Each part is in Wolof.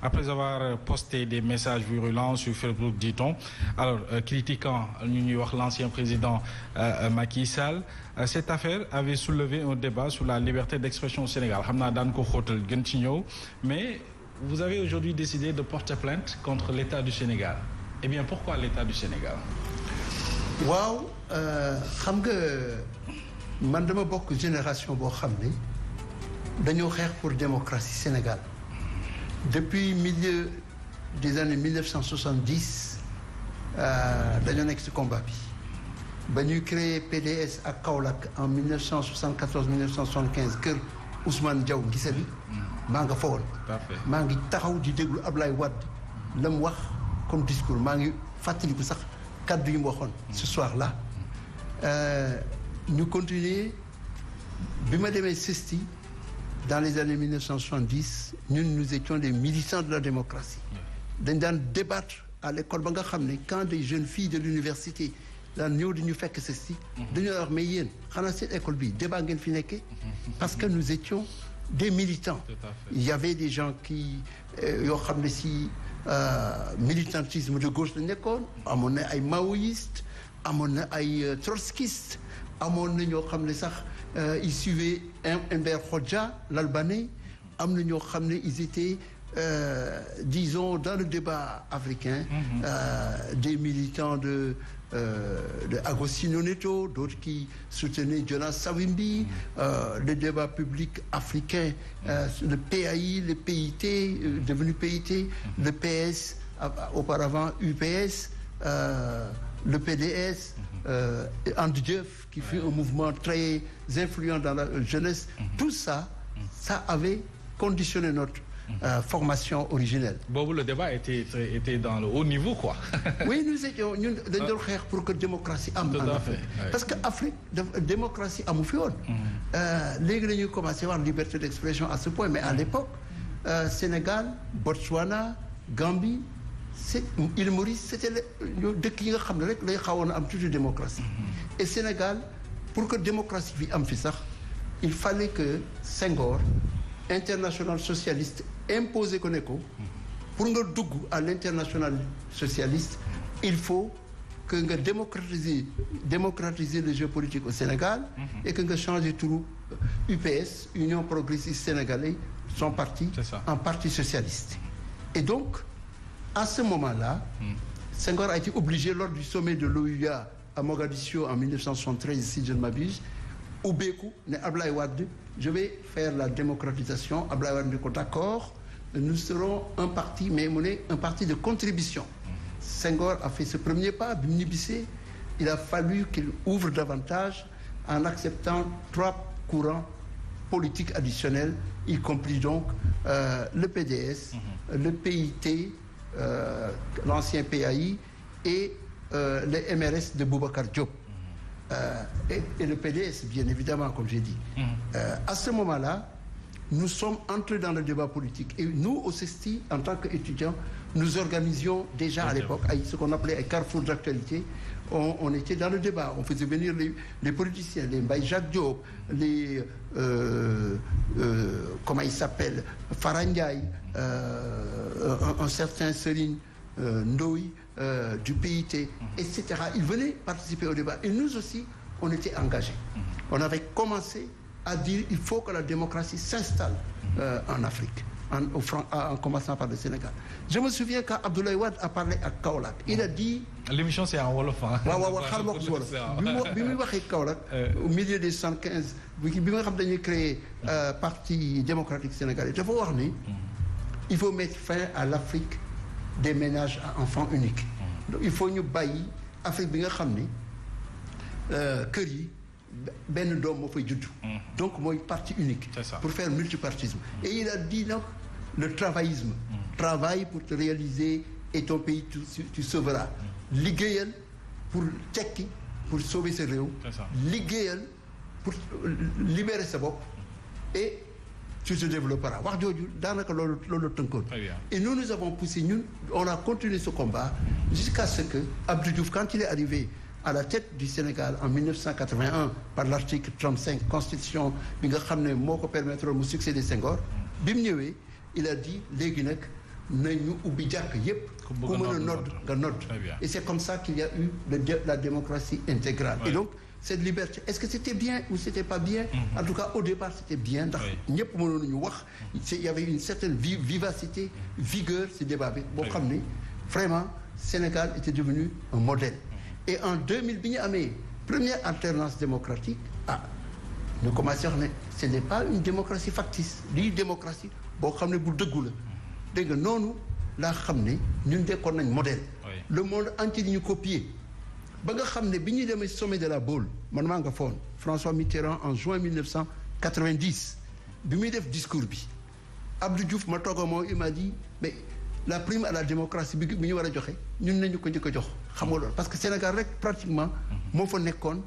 après avoir posté des messages virulents sur Facebook, dit-on, alors critiquant ñu ñuy wax l'ancien président Macky Sall. Cette affaire avait soulevé un débat sur la liberté d'expression au Sénégal xam naa daan ko xóotal gën ci ñëw mais vous avez aujourd'hui décidé de porter plainte contre l'État du Sénégal. Eh bien pourquoi l'État du Sénégal? waaw xam nga man dama bokk génération boo xam ne dañoo xeex pour démocratie Sénégal depuis milieu des années 1970 dañoo nekk ci combat bi ba ñuy créé PDS ak Kaolack en 1974 1975 kër Ousmane Diaw Guissali maa nga fa woon maa ngi taxaw di déglu Ablaye Wade la mu wax comme discours maa ngi fàttaliku sax kaddu yi mu waxoon ce soir là ñu continuer bi ma demee CESTI dans les années 1970 ñun nous étions des militants de la démocratie dañ daan débattre à l'école ba nga xam ne quand des jeunes filles de l'université daan ñëw di ñu fekk CESTI dañoo wax mais yéen xanaa seen école bi débat ngeen fi nekkee parce que nous étions des militants. Il y avait des gens qui yoo xam ne si militantisme de gauche la nekkoon amoon na ay maoïstes amoon na ay trotskistes amoon na ñoo xam ne sax ils suivaient Enver Hoxha l'Albanais am na ñoo xam ne ils étaient disons dans le débat africain des militants de Agostinho Neto, d'autres qui soutenaient Jonas Savimbi, le débat public africain, le PAI, le PIT, devenu PIT, le PS, auparavant UPS, le PDS, Andjef, qui fut un mouvement très influent dans la jeunesse. Tout ça, ça avait conditionné notre formation originelle. Boobu le débat était dans le haut niveau quoi. Oui, nous étions ñun dañ doon xeex pour que démocratie am en Afrique. Parce que Afrique démocratie amu fi woon. Léegi dañuy commencer wax liberté d'expression à ce point mais à l'époque Sénégal, Botswana, Gambie, île Maurice c'était dëkk yi nga xam ne rek lay xawoon a am tuuti démocratie. Et Sénégal pour que démocratie bi am fi sax il fallait que Senghor international socialiste imposé ko ne ko pour nga dugg à l'international socialiste il faut que nga démocratiser le jeu politique au Sénégal et que nga changer turu UPS Union progressiste sénégalaise son parti en parti socialiste et donc à ce moment-là Senghor a été obligé lors du sommet de l'OUA à Mogadiscio en 1973 si je ne m'abuse ubbeeku ne Ablaye Wade je vais faire la démocratisation Ablaye Wade ne ko d'accord nous serons un parti mais mu ne un parti de contribution Senghor a fait ce premier pas bi mu ñibbisee il a fallu qu'il ouvre davantage en acceptant 3 courants politiques additionnels y compris donc le PDS le PIT l'ancien PAI et le MRS de Boubacar Diop et le PDS, bien évidemment, comme j'ai dit. À ce moment-là, nous sommes entrés dans le débat politique. Et nous, au CESTI, en tant qu'étudiants, nous organisions déjà à l'époque ce qu'on appelait un carrefour d'actualité. On était dans le débat. On faisait venir les politiciens, les Mbaye Jacques Diop, les... comment il s'appelle Fara Ndiaye, un certain Serigne Ndoye, du PIT, etc. Ils venaient participer au débat. Et nous aussi, on était engagés. On avait commencé à dire il faut que la démocratie s'installe en Afrique, en commençant par le Sénégal. Je me souviens quand Abdoulaye Wade a parlé à Kaolack, il a dit... L'émission c'est en wolof. waaw xaaral ma ko si wolof bi muy waxee Kaolack au milieu des 115 bi nga xam dañuy créer parti démocratique sénégalais dafa wax ni il faut mettre fin à l'Afrique des ménages à enfants uniques. Donc il faut ñu bàyyi Afrique bi nga xam ni kër yi benn doom moo fay judd. Donc mooy parti unique. Pour faire multipartisme. Et il a dit donc le travaillisme. Travaille pour te réaliser et ton pays tu sauveras. Liggéeyal pour tekki pour sauver sa réew. Liggéeyal pour libérer sa bopp et tu te développeras. wax jooju daanaka loolu tënkoon. Et nous avons poussé ñun on a continué ce combat jusqu'à ce que Abdou Diouf quand il est arrivé à la tête du Sénégal en 1981 par l'article 35 constitution bi nga xam ne moo ko permettre mu succéder Senghor bi mu ñëwee il a dit léegi nag nañu ubbi jàkk yépp ku mën a nodd nga nodd et c'est comme ça qu'il y a eu la démocratie intégrale et donc cette liberté est-ce que c'était bien ou c'était pas bien en tout cas au départ c'était bien ndax ñëpp mënoon nañu wax il y avait une certaine vivacité vigueur ci débat bi boo xam ne vraiment Sénégal était devenu un modèle et en 2000 bi ñu amee première alternance démocratique ñu commencé wax ne ce n'est pas une démocratie factice lii démocratie boo xam ne bu dëggu la dégg nga noonu laa xam ne ñun dekkoon nañ modèle le monde entier di ñu copier ba nga xam ne bi ñuy demee sommet de la Baule man maa nga foon François Mitterrand en juin 1990 bi muy def discours bi Abdou Diouf ma toog moom il m'a dit mais la prime à la démocratie bi ñu war a joxe ñun nañu ko njëkk a jox xam nga loolu parce que Sénégal rek pratiquement moo fa nekkoon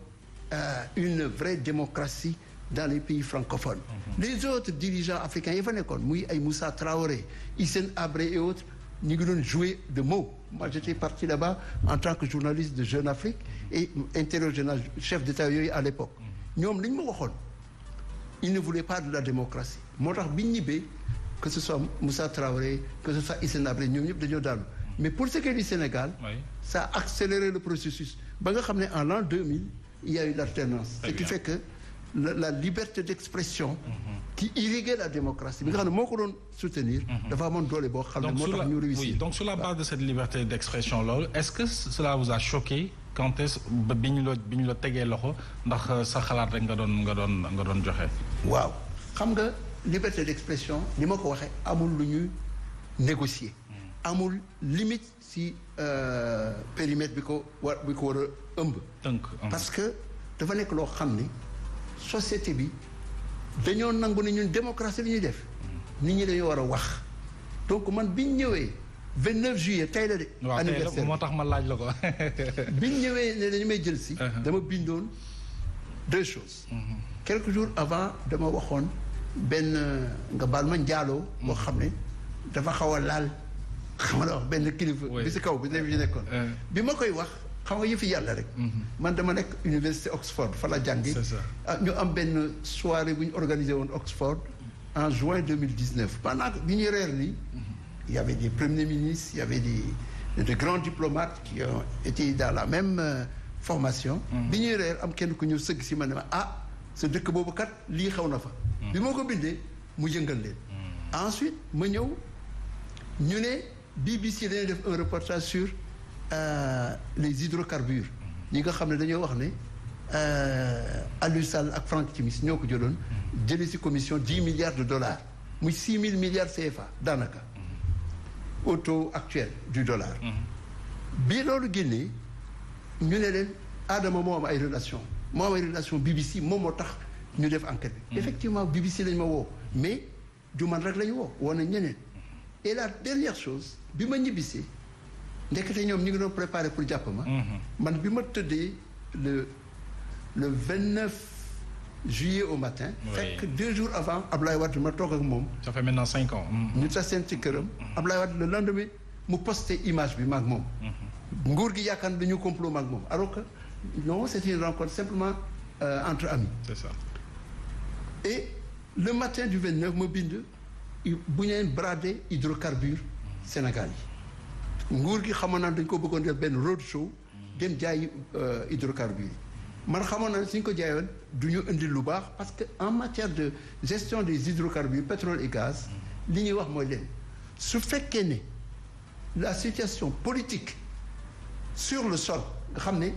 une vraie démocratie dans les pays francophones les autres dirigeants africains yi fa nekkoon muy ay Moussa Traoré Hissène Habré et autres ñu ngi doon jouer de mots moi j'étais parti là-bas en tant que journaliste de Jeune Afrique et interrogé chef d'État yooyu à l'époque ñoom li ñu ma waxoon ils ne voulaient pas de la démocratie moo tax biñ ñibbee que ce soit Moussa Traoré que ce soit Hissène Habré ñoom ñëpp dañoo daanu mais pour ce qui est du Sénégal ça a accéléré le processus ba nga xam ne en l'an 2000 il y a eu l'alternance ce qui fait que la liberté d'expression qui irriguait la démocratie bi nga xam ne moo ko doon soutenir dafa amoon doole boo xam ne moo tax ñu réussir donc sur la base de cette liberté d'expression loolu est-ce que cela vous a choqué quand est-ce bi ñu la tegee loxo ndax sa xalaat rek nga doon joxe waaw xam nga liberté d'expression ni ma ko waxee amul lu ñuy négocier amul limite si périmètre bi ko war a ëmb parce que dafa nekk loo xam ne société bi dañoo nangu ne ñun démocratie li ñuy def nit ñi dañoo war a wax donc man biñ ñëwee 29 juillet tey la de anniversaire moo tax ma laaj la ko biñ ñëwee ne dañu may jël si dama bindoon 2 choses quelques jours avant dama waxoon benn nga baal ma njaaloo boo xam ne dafa xaw a laal xam nga la wax benn kilifa bi si kaw bi ne fi nekkoon bi ma koy wax xam nga yëfi yàlla rek man dama nekk université Oxford fa la jàngi ñu am benn soirée bu ñu organisé woon Oxford en juin 2019 pendant que bi ñuy reer nii il y avait des premiers ministres il y avait des grands diplomates qui ont été dans la même formation bi ñuy reer am kenn ku ñëw sëgg si ma ne ma sa dëkk boobu kat lii xew na fa bi moo ko bindee mu yëngal leen ensuite ma ñëw ñu ne BBC dañuy def un reportage sur les hydrocarbures ñi nga xam ne dañoo wax ne Aliou Sall ak Franck Timis ñoo ko jëloon jëlee ci commission 10 milliards de dollars muy 6 000 milliards CFA daanaka au taux actuel du dollar bi loolu génnee ñu ne leen Adama moo am ay relation BBC moom moo tax ñu def enquête bi effectivement BBC lañ ma woo mais du man rek la ñu woo nañ ñeneen et la dernière chose bi ma ñibbisee ndekete ñoom ñu ngi doon préparé pour jàpp ma man bi ma tëddee le 29 juillet au matin fekk 2 jours avant Ablaye Wade ma toog ak moom ça fait maintenant 5 ans ñu tas seen ci këram Ablaye Wade le lendemain mu posté image bi maag moom nguur gi yaakaar ne dañu complot maag moom alors que non c'était une rencontre simplement entre amis c'est ça et le matin du 29 ma bind bu ñeen bradé hydrocarbures Sénégal yi nguur gi xamoon naa dañ ko bëggoon def benn road show dem jaayi hydrocarbures yi man xamoon naa suñ ko jaayoon du ñu indil lu baax parce que en matière de gestion des hydrocarbures pétrole et gaz li ñuy wax mooy leen su fekkee ne la situation politique sur le sol nga xam ne